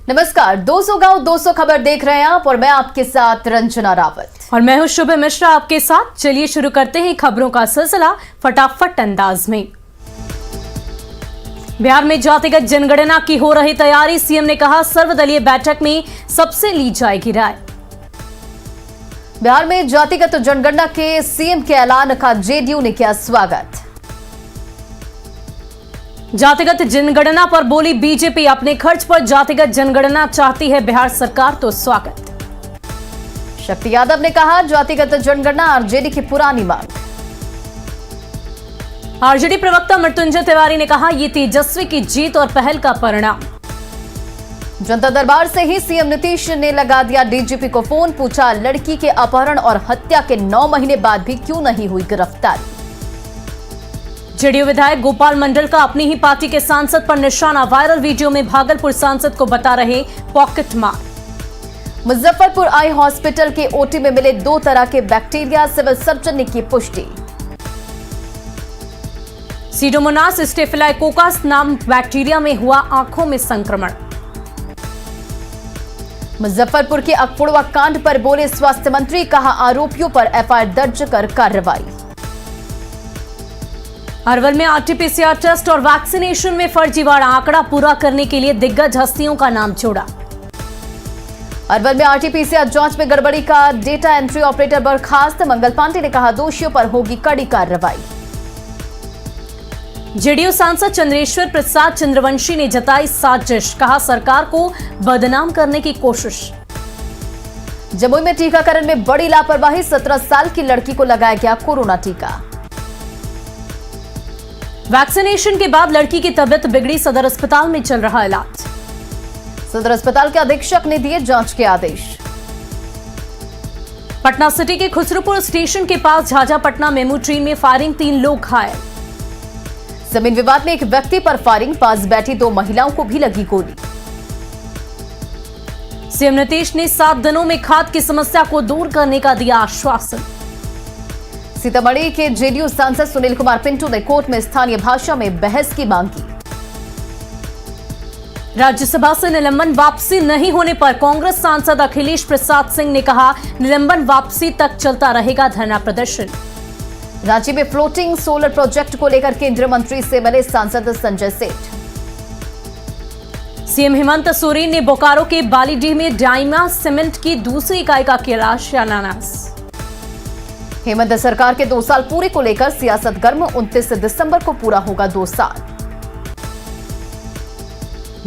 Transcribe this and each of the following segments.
नमस्कार, 200 गांव 200 खबर देख रहे हैं आप और मैं आपके साथ रंजना रावत और मैं हूं शुभ मिश्रा आपके साथ। चलिए शुरू करते हैं खबरों का सिलसिला फटाफट अंदाज में। बिहार में जातिगत जनगणना की हो रही तैयारी, सीएम ने कहा सर्वदलीय बैठक में सबसे ली जाएगी राय। बिहार में जातिगत जनगणना के सीएम के ऐलान का जेडीयू ने किया स्वागत। जातिगत जनगणना पर बोली बीजेपी, अपने खर्च पर जातिगत जनगणना चाहती है बिहार सरकार तो स्वागत। शक्ति यादव ने कहा जातिगत जनगणना आरजेडी की पुरानी मांग। आरजेडी प्रवक्ता मृत्युंजय तिवारी ने कहा ये तेजस्वी की जीत और पहल का परिणाम। जनता दरबार से ही सीएम नीतीश ने लगा दिया डीजीपी को फोन, पूछा लड़की के अपहरण और हत्या के 9 महीने बाद भी क्यों नहीं हुई गिरफ्तारी। जेडीयू विधायक गोपाल मंडल का अपनी ही पार्टी के सांसद पर निशाना, वायरल वीडियो में भागलपुर सांसद को बता रहे पॉकेट मार। मुजफ्फरपुर आई हॉस्पिटल के ओटी में मिले 2 तरह के बैक्टीरिया, सिविल सर्जन ने की पुष्टि। सीडोमोनास स्टेफिलाइकोकस नाम बैक्टीरिया में हुआ आंखों में संक्रमण। मुजफ्फरपुर के अखपुड़वा कांड पर बोले स्वास्थ्य मंत्री, कहा आरोपियों पर एफआईआर दर्ज कर कार्रवाई। अरवल में आरटीपीसीआर टेस्ट और वैक्सीनेशन में फर्जीवाड़ा, आंकड़ा पूरा करने के लिए दिग्गज हस्तियों का नाम जोड़ा। अरवल में आरटीपीसीआर जांच में गड़बड़ी का डेटा एंट्री ऑपरेटर बर्खास्त, मंगल पांडे ने कहा दोषियों पर होगी कड़ी कार्रवाई। जेडीयू सांसद चंद्रेश्वर प्रसाद चंद्रवंशी ने जताई साजिश, कहा सरकार को बदनाम करने की कोशिश। जमुई में टीकाकरण में बड़ी लापरवाही, 17 साल की लड़की को लगाया गया कोरोना टीका। वैक्सीनेशन के बाद लड़की की तबीयत बिगड़ी, सदर अस्पताल में चल रहा इलाज। सदर अस्पताल के अधीक्षक ने दिए जांच के आदेश। पटना सिटी के खुसरूपुर स्टेशन के पास झाझा पटना मेमू ट्रेन में फायरिंग, 3 लोग घायल। जमीन विवाद में एक व्यक्ति पर फायरिंग, पास बैठी 2 महिलाओं को भी लगी गोली। सीएम नीतीश ने 7 दिनों में खाद की समस्या को दूर करने का दिया आश्वासन। सीतामढ़ी के जेडीयू सांसद सुनील कुमार पिंटू ने कोर्ट में स्थानीय भाषा में बहस की मांग की। राज्यसभा से निलंबन वापसी नहीं होने पर कांग्रेस सांसद अखिलेश प्रसाद सिंह ने कहा निलंबन वापसी तक चलता रहेगा धरना प्रदर्शन। रांची में फ्लोटिंग सोलर प्रोजेक्ट को लेकर केंद्रीय मंत्री से मिले सांसद संजय सेठ। सीएम हेमंत सोरेन ने बोकारो के बालीडीह में डाइमा सीमेंट की दूसरी इकाई का किया शिलान्यास। हेमंत सरकार के 2 साल पूरे को लेकर सियासत गर्म, 29 दिसंबर को पूरा होगा 2 साल।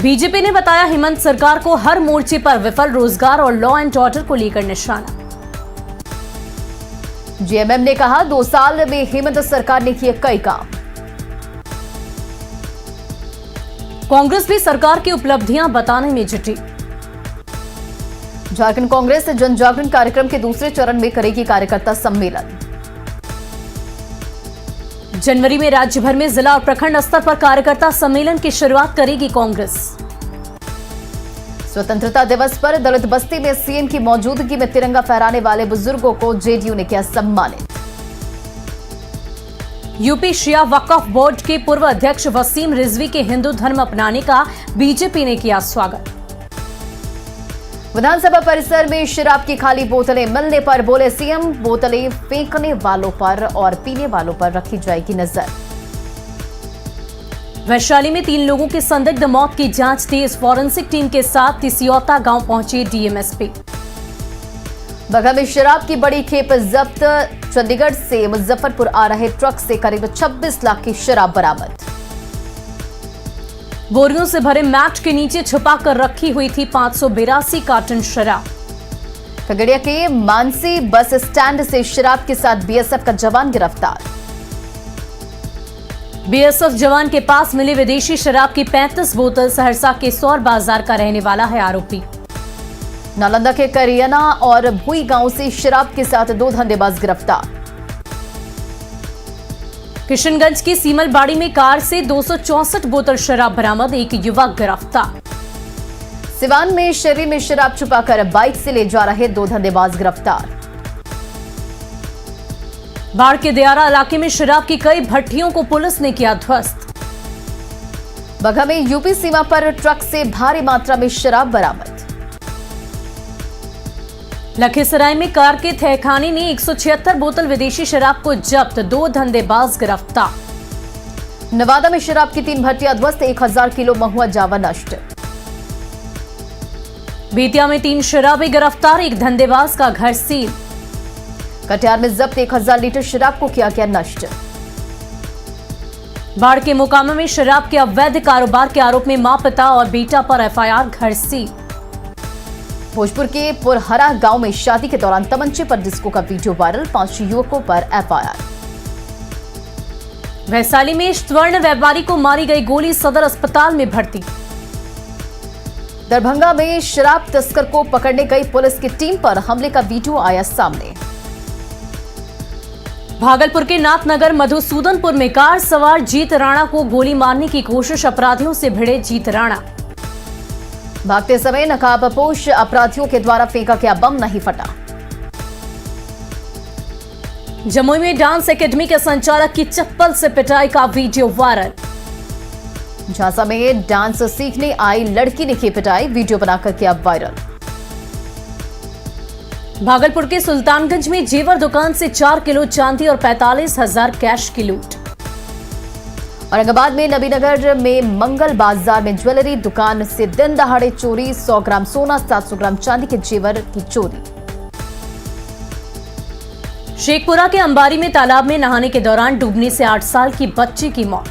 बीजेपी ने बताया हेमंत सरकार को हर मोर्चे पर विफल, रोजगार और लॉ एंड ऑर्डर को लेकर निशाना। जेएमएम ने कहा 2 साल में हेमंत सरकार ने किए कई काम। कांग्रेस भी सरकार की उपलब्धियां बताने में जुटी। झारखंड कांग्रेस जन जागरण कार्यक्रम के दूसरे चरण में करेगी कार्यकर्ता सम्मेलन। जनवरी में राज्य भर में जिला और प्रखंड स्तर पर कार्यकर्ता सम्मेलन की शुरुआत करेगी कांग्रेस। स्वतंत्रता दिवस पर दलित बस्ती में सीएम की मौजूदगी में तिरंगा फहराने वाले बुजुर्गों को जेडीयू ने किया सम्मानित। यूपी शिया वक्फ बोर्ड के पूर्व अध्यक्ष वसीम रिजवी के हिंदू धर्म अपनाने का बीजेपी ने किया स्वागत। विधानसभा परिसर में शराब की खाली बोतलें मिलने पर बोले सीएम, बोतलें फेंकने वालों पर और पीने वालों पर रखी जाएगी नजर। वैशाली में 3 लोगों की संदिग्ध मौत की जांच तेज, फॉरेंसिक टीम के साथ तिसियौता गांव पहुंचे डीएमएसपी। बगहा में शराब की बड़ी खेप जब्त, चंडीगढ़ से मुजफ्फरपुर आ रहे ट्रक से करीब 26 लाख की शराब बरामद। बोरियों से भरे मैट के नीचे छुपा कर रखी हुई थी 582 कार्टन शराब। खगड़िया के मानसी बस स्टैंड से शराब के साथ बीएसएफ का जवान गिरफ्तार। बीएसएफ जवान के पास मिली विदेशी शराब की 35 बोतल, सहरसा के सौर बाजार का रहने वाला है आरोपी। नालंदा के करियना और भुई गांव से शराब के साथ 2 धंधेबाज गिरफ्तार। किशनगंज की सीमलबाड़ी में कार से 264 बोतल शराब बरामद, एक युवक गिरफ्तार। सिवान में शरीर में शराब छुपाकर बाइक से ले जा रहे 2 धंधेबाज गिरफ्तार। बाढ़ के दियारा इलाके में शराब की कई भट्टियों को पुलिस ने किया ध्वस्त। बगहा में यूपी सीमा पर ट्रक से भारी मात्रा में शराब बरामद। लखीसराय में कार के तहखाने ने 176 बोतल विदेशी शराब को जब्त, 2 धंधेबाज गिरफ्तार। नवादा में शराब की 3 भट्टियां ध्वस्त, 1000 किलो महुआ जावा नष्ट। बेतिया में 3 शराबी गिरफ्तार, 1 धंधेबाज का घर सील। कटिहार में जब्त 1000 लीटर शराब को किया गया नष्ट। बाढ़ के मोकामा में शराब के अवैध कारोबार के आरोप में मां, पिता और बेटा पर एफआईआर, घर सील। भोजपुर के पुरहरा गांव में शादी के दौरान तमंचे पर डिस्को का वीडियो वायरल, 5 युवकों पर एफआईआर। वैशाली में स्वर्ण व्यापारी को मारी गई गोली, सदर अस्पताल में भर्ती। दरभंगा में शराब तस्कर को पकड़ने गई पुलिस की टीम पर हमले का वीडियो आया सामने। भागलपुर के नाथनगर मधुसूदनपुर में कार सवार जीत राणा को गोली मारने की कोशिश, अपराधियों से भिड़े जीत राणा। भागते समय नकाबपोश अपराधियों के द्वारा फेंका गया बम नहीं फटा। जमुई में डांस एकेडमी के संचालक की चप्पल से पिटाई का वीडियो वायरल। झांसा में डांस सीखने आई लड़की ने की पिटाई, वीडियो बनाकर किया वायरल। भागलपुर के सुल्तानगंज में जेवर दुकान से 4 किलो चांदी और 45,000 कैश की लूट। औरंगाबाद में नबीनगर में मंगल बाजार में ज्वेलरी दुकान से दिन दहाड़े चोरी, 100 ग्राम सोना, 700 ग्राम चांदी के जेवर की चोरी। शेखपुरा के अंबारी में तालाब में नहाने के दौरान डूबने से 8 साल की बच्ची की मौत।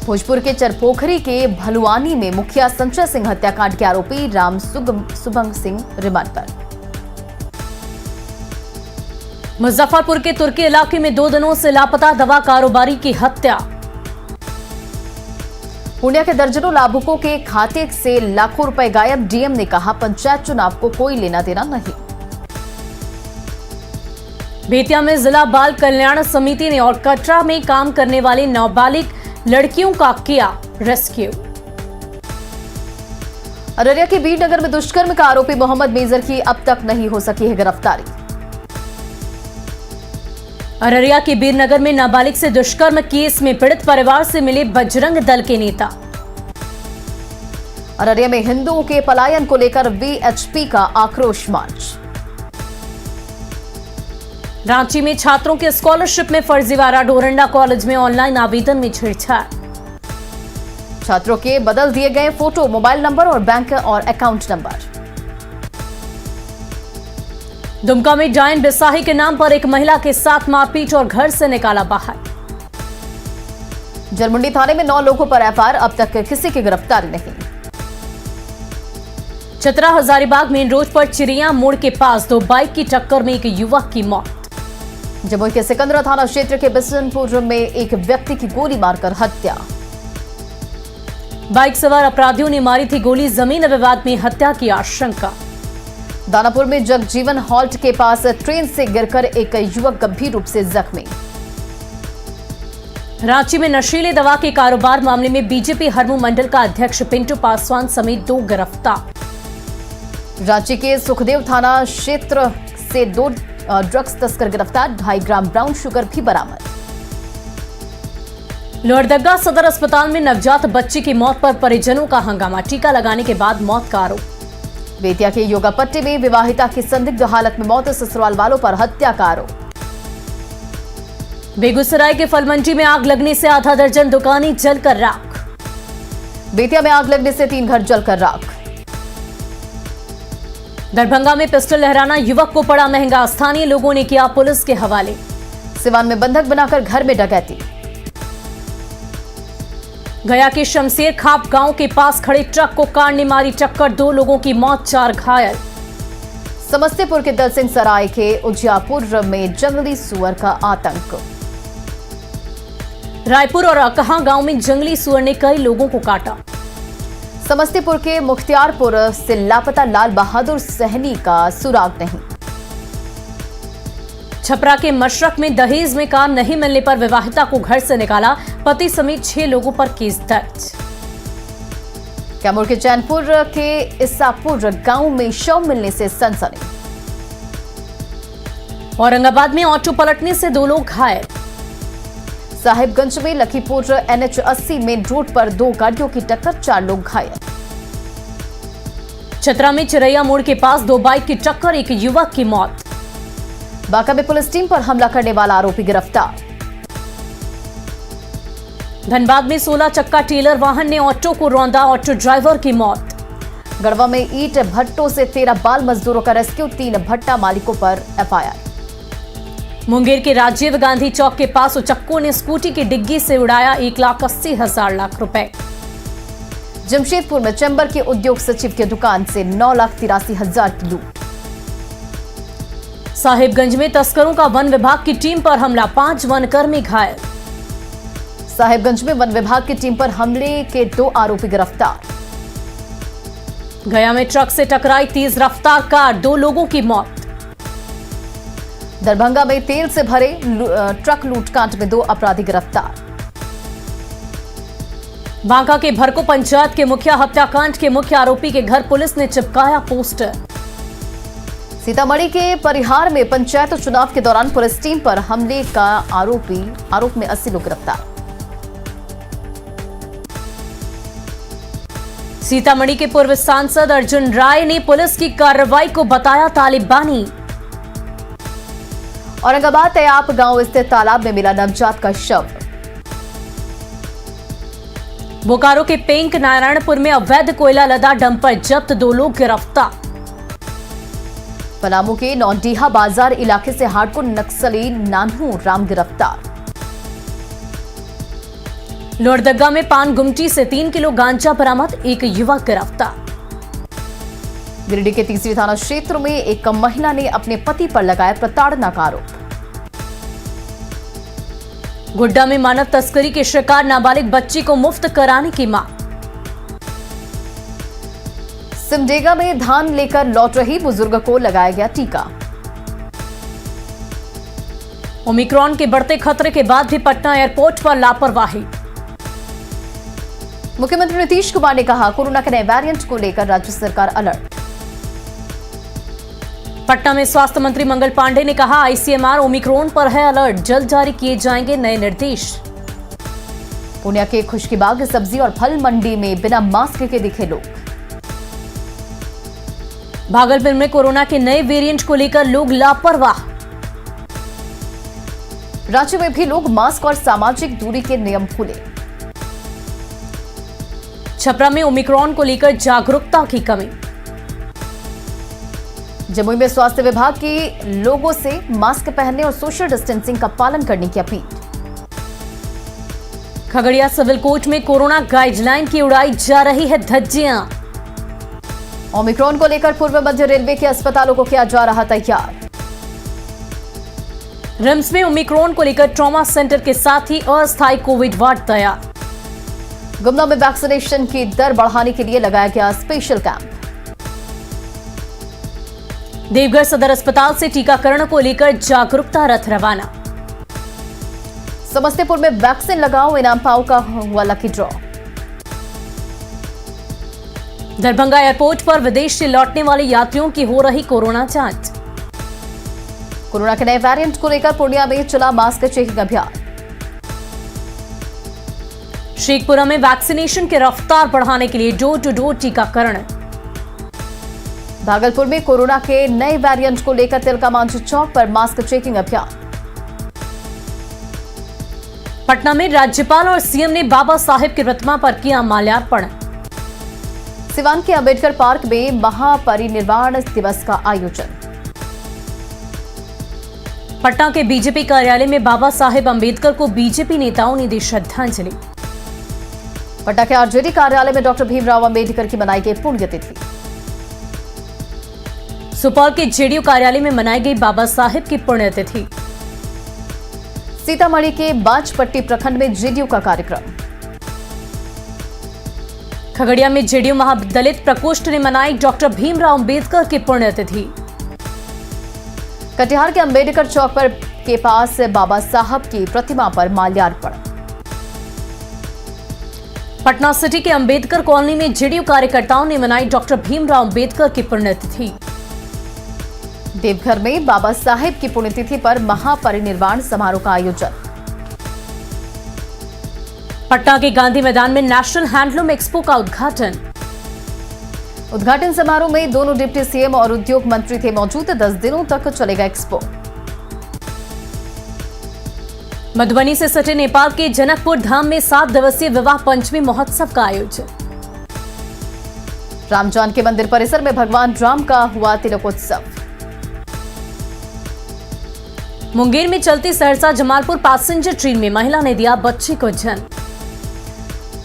भोजपुर के चरपोखरी के भलुआनी में मुखिया संजय सिंह हत्याकांड के आरोपी राम सुभंग सिंह रिमांड पर। मुजफ्फरपुर के तुर्की इलाके में 2 दिनों से लापता दवा कारोबारी की हत्या। पूर्णिया के दर्जनों लाभुकों के खाते से लाखों रुपए गायब, डीएम ने कहा पंचायत चुनाव को कोई लेना देना नहीं। बेतिया में जिला बाल कल्याण समिति ने और कटरा में काम करने वाले नाबालिग लड़कियों का किया रेस्क्यू। अररिया के बीरनगर में दुष्कर्म का आरोपी मोहम्मद मेजर की अब तक नहीं हो सकी है गिरफ्तारी। अररिया के बीरनगर में नाबालिग से दुष्कर्म केस में पीड़ित परिवार से मिले बजरंग दल के नेता। अररिया में हिंदुओं के पलायन को लेकर वीएचपी का आक्रोश मार्च। रांची में छात्रों के स्कॉलरशिप में फर्जीवाड़ा, डोरंडा कॉलेज में ऑनलाइन आवेदन में छेड़छाड़। छात्रों के बदल दिए गए फोटो, मोबाइल नंबर और बैंक और अकाउंट नंबर। दुमका में डायन बिसाही के नाम पर एक महिला के साथ मारपीट और घर से निकाला बाहर। जलमुंडी थाने में 9 लोगों पर एफआईआर, अब तक किसी की गिरफ्तारी नहीं। चतरा हजारीबाग मेन रोड पर चिड़िया मोड़ के पास 2 बाइक की टक्कर में एक युवक की मौत। जमुई के सिकंदरा थाना क्षेत्र के बिशनपुर में एक व्यक्ति की गोली मारकर हत्या। बाइक सवार अपराधियों ने मारी थी गोली, जमीन विवाद में हत्या की आशंका। दानापुर में जगजीवन हॉल्ट के पास ट्रेन से गिरकर एक युवक गंभीर रूप से जख्मी। रांची में नशीले दवा के कारोबार मामले में बीजेपी हरमू मंडल का अध्यक्ष पिंटू पासवान समेत 2 गिरफ्तार। रांची के सुखदेव थाना क्षेत्र से 2 ड्रग्स तस्कर गिरफ्तार, 2.5 ग्राम ब्राउन शुगर भी बरामद। लोहरदगा सदर अस्पताल में नवजात बच्ची की मौत पर परिजनों का हंगामा, टीका लगाने के बाद मौत का आरोप। बेतिया के योगापट्टी में विवाहिता की संदिग्ध हालत में मौत, ससुराल वालों पर हत्या का आरोप। बेगूसराय के फलमंडी में आग लगने से आधा दर्जन दुकानें जलकर राख। बेतिया में आग लगने से 3 घर जलकर राख। दरभंगा में पिस्टल लहराना युवक को पड़ा महंगा, स्थानीय लोगों ने किया पुलिस के हवाले। सिवान में बंधक बनाकर घर में डकैती। गया के शमशेर खाप गांव के पास खड़े ट्रक को कार ने मारी टक्कर, 2 लोगों की मौत, 4 घायल। समस्तीपुर के दलसिंह सराय के उजियापुर में जंगली सुअर का आतंक। रायपुर और अकहा गांव में जंगली सुअर ने कई लोगों को काटा। समस्तीपुर के मुख्तियारपुर से लापता लाल बहादुर सहनी का सुराग नहीं। छपरा के मशरक में दहेज में कार नहीं मिलने पर विवाहिता को घर से निकाला, पति समेत 6 लोगों पर केस दर्ज। कैमूर के चैनपुर के इसापुर गांव में शव मिलने से सनसनी। औरंगाबाद में ऑटो पलटने से 2 लोग घायल। साहिबगंज में लखीपुर NH80 मेन रोड पर 2 गाड़ियों की टक्कर, 4 लोग घायल। चतरा में चिरैया मोड़ के पास 2 बाइक की टक्कर, 1 युवक की मौत। बांका में पुलिस टीम पर हमला करने वाला आरोपी गिरफ्तार। धनबाद में 16 चक्का टेलर वाहन ने ऑटो को रौंदा, ऑटो ड्राइवर की मौत। गढ़वा में ईंट भट्टों से 13 बाल मजदूरों का रेस्क्यू, 3 भट्टा मालिकों पर FIR। मुंगेर के राजीव गांधी चौक के पास उचक्कों ने स्कूटी की डिग्गी से उड़ाया 1,80,000 रुपए। जमशेदपुर में चैम्बर के उद्योग सचिव की दुकान से 9,83,000 की लूट। साहिबगंज में तस्करों का वन विभाग की टीम पर हमला, 5 वनकर्मी घायल। साहिबगंज में वन विभाग की टीम पर हमले के 2 आरोपी गिरफ्तार। गया में ट्रक से टकराई तेज रफ्तार कार, 2 लोगों की मौत। दरभंगा में तेल से भरे ट्रक लूटकांड में 2 अपराधी गिरफ्तार। बांका के भरको पंचायत के मुखिया हत्याकांड के मुख्य आरोपी के घर पुलिस ने चिपकाया पोस्टर। सीतामढ़ी के परिहार में पंचायत चुनाव के दौरान पुलिस टीम पर हमले का आरोप में 80 लोग गिरफ्तार। सीतामढ़ी के पूर्व सांसद अर्जुन राय ने पुलिस की कार्रवाई को बताया तालिबानी। औरंगाबाद तयाप गांव स्थित तालाब में मिला नवजात का शव। बोकारो के पेंक नारायणपुर में अवैध कोयला लदा डंपर जब्त, 2 लोग गिरफ्तार। पलामू के नौडीहा बाजार इलाके से हार्डकोर नक्सली नानू राम गिरफ्तार। लोहरदगा में पान गुमटी से 3 किलो गांजा बरामद, 1 युवक गिरफ्तार। गिरिडीह के तीसरी थाना क्षेत्र में एक महिला ने अपने पति पर लगाया प्रताड़ना का आरोप। गोड्डा में मानव तस्करी के शिकार नाबालिग बच्ची को मुफ्त कराने की मांग। सिमडेगा में धान लेकर लौट रही बुजुर्ग को लगाया गया टीका। ओमिक्रॉन के बढ़ते खतरे के बाद भी पटना एयरपोर्ट पर लापरवाही। मुख्यमंत्री नीतीश कुमार ने कहा, कोरोना के नए वेरिएंट को लेकर राज्य सरकार अलर्ट। पटना में स्वास्थ्य मंत्री मंगल पांडे ने कहा, ICMR ओमिक्रॉन पर है अलर्ट, जल्द जारी किए जाएंगे नए निर्देश। पूर्णिया के खुशकीबाग सब्जी और फल मंडी में बिना मास्क के दिखे लोग। भागलपुर में कोरोना के नए वेरिएंट को लेकर लोग लापरवाह। राज्य में भी लोग मास्क और सामाजिक दूरी के नियम भूले। छपरा में ओमिक्रॉन को लेकर जागरूकता की कमी। जमुई में स्वास्थ्य विभाग की लोगों से मास्क पहनने और सोशल डिस्टेंसिंग का पालन करने की अपील। खगड़िया सिविल कोर्ट में कोरोना गाइडलाइन की उड़ाई जा रही है धज्जियां। ओमिक्रॉन को लेकर पूर्व मध्य रेलवे के अस्पतालों को किया जा रहा तैयार। रिम्स में ओमिक्रॉन को लेकर ट्रॉमा सेंटर के साथ ही अस्थायी कोविड वार्ड तैयार। गुमला में वैक्सीनेशन की दर बढ़ाने के लिए लगाया गया स्पेशल कैंप। देवघर सदर अस्पताल से टीकाकरण को लेकर जागरूकता रथ रवाना। समस्तीपुर में वैक्सीन लगाओ इनाम पाओ का हुआ लकी ड्रॉ। दरभंगा एयरपोर्ट पर विदेश से लौटने वाले यात्रियों की हो रही कोरोना जांच। कोरोना के नए वेरिएंट को लेकर पूर्णिया में चला मास्क चेकिंग अभियान। शेखपुरा में वैक्सीनेशन की रफ्तार बढ़ाने के लिए डोर टू डोर टीकाकरण। भागलपुर में कोरोना के नए वेरिएंट को लेकर तिलका मांझी चौक पर मास्क चेकिंग अभियान। पटना में राज्यपाल और सीएम ने बाबा साहेब की प्रतिमा पर किया माल्यार्पण। सिवान के अंबेडकर पार्क में महापरिनिर्वाण दिवस का आयोजन। पटना के बीजेपी कार्यालय में बाबा साहेब अंबेडकर को बीजेपी नेताओं ने दी श्रद्धांजलि। पटना के आरजेडी कार्यालय में डॉक्टर भीमराव अंबेडकर की मनाई गई पुण्यतिथि। सुपौल के जेडीयू कार्यालय में मनाई गई बाबा साहेब की पुण्यतिथि। सीतामढ़ी के बाजपट्टी प्रखंड में जेडीयू का कार्यक्रम। खगड़िया में जेडीयू महादलित प्रकोष्ठ ने मनाई डॉक्टर भीमराव अंबेडकर की पुण्यतिथि। कटिहार के अंबेडकर चौक पर के पास बाबा साहब की प्रतिमा पर माल्यार्पण। पटना सिटी के अंबेडकर कॉलोनी में जेडीयू कार्यकर्ताओं ने मनाई डॉक्टर भीमराव अंबेडकर की पुण्यतिथि। देवघर में बाबा साहेब की पुण्यतिथि पर महापरिनिर्वाण समारोह का आयोजन। पटना के गांधी मैदान में नेशनल हैंडलूम एक्सपो का उद्घाटन समारोह में दोनों डिप्टी सीएम और उद्योग मंत्री थे मौजूद। 10 दिनों तक चलेगा एक्सपो। मधुबनी से सटे नेपाल के जनकपुर धाम में 7 दिवसीय विवाह पंचमी महोत्सव का आयोजन। राम जानकी मंदिर परिसर में भगवान राम का हुआ तिलकोत्सव। मुंगेर में चलती सहरसा जमालपुर पैसेंजर ट्रेन में महिला ने दिया बच्चे को जन्म।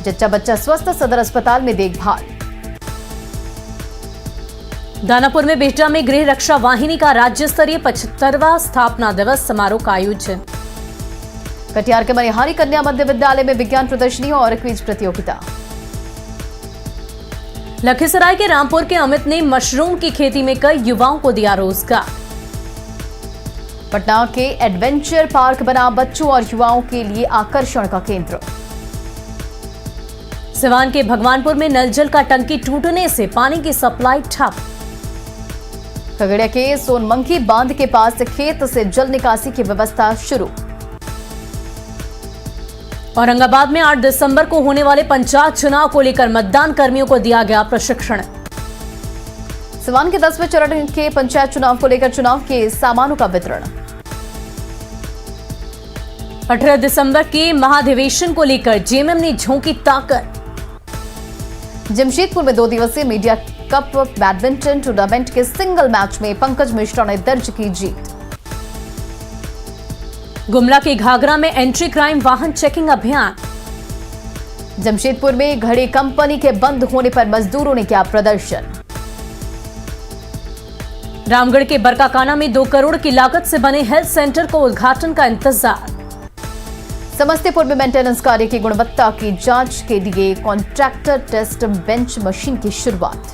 जच्चा बच्चा स्वस्थ, सदर अस्पताल में देखभाल। दानापुर में बेहटा में गृह रक्षा वाहिनी का राज्य स्तरीय 75वां स्थापना दिवस समारोह का आयोजन। कटिहार के मनिहारी कन्या मध्य विद्यालय में विज्ञान प्रदर्शनी और क्विज प्रतियोगिता। लखीसराय के रामपुर के अमित ने मशरूम की खेती में कई युवाओं को दिया रोजगार। पटना के एडवेंचर पार्क बना बच्चों और युवाओं के लिए आकर्षण का केंद्र। सिवान के भगवानपुर में नल जल का टंकी टूटने से पानी की सप्लाई ठप। खगड़िया के सोनमंकी बांध के पास खेत से जल निकासी की व्यवस्था शुरू। औरंगाबाद में 8 दिसंबर को होने वाले पंचायत चुनाव को लेकर मतदान कर्मियों को दिया गया प्रशिक्षण। सिवान के 10वें चरण के पंचायत चुनाव को लेकर चुनाव के सामानों का वितरण। 18 दिसंबर के महाधिवेशन को लेकर जेएमएम ने झोंकी ताकत। जमशेदपुर में 2 दिवसीय मीडिया कप बैडमिंटन टूर्नामेंट के सिंगल मैच में पंकज मिश्रा ने दर्ज की जीत। गुमला के घाघरा में एंट्री क्राइम वाहन चेकिंग अभियान। जमशेदपुर में घड़ी कंपनी के बंद होने पर मजदूरों ने किया प्रदर्शन। रामगढ़ के बरकाकाना में 2 करोड़ की लागत से बने हेल्थ सेंटर को उद्घाटन का इंतजार। समस्तीपुर में मेंटेनेंस कार्य की गुणवत्ता की जांच के लिए कॉन्ट्रैक्टर टेस्ट बेंच मशीन की शुरुआत।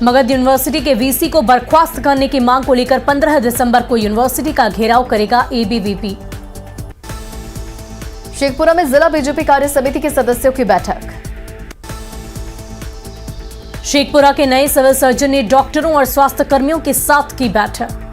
मगध यूनिवर्सिटी के वीसी को बर्खास्त करने की मांग को लेकर 15 दिसंबर को यूनिवर्सिटी का घेराव करेगा एबीवीपी। शेखपुरा में जिला बीजेपी कार्य समिति के सदस्यों की बैठक। शेखपुरा के नए सिविल सर्जन ने डॉक्टरों और स्वास्थ्य कर्मियों के साथ की बैठक।